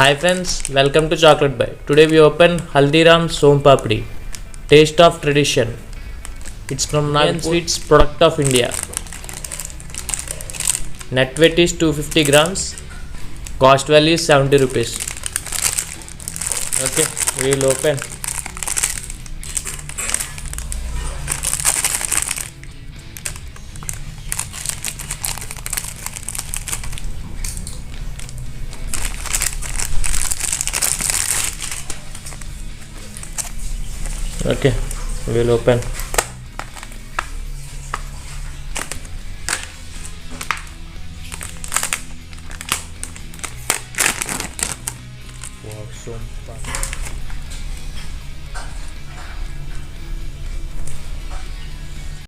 Hi friends, welcome to Chocolate Buy. Today we open Haldiram soanpapdi, taste of tradition. It's from Nine Sweets, product of India. Net weight is 250 grams. Cost value is 70 rupees. Okay, we will open. Okay, we will open. Wow, so fun.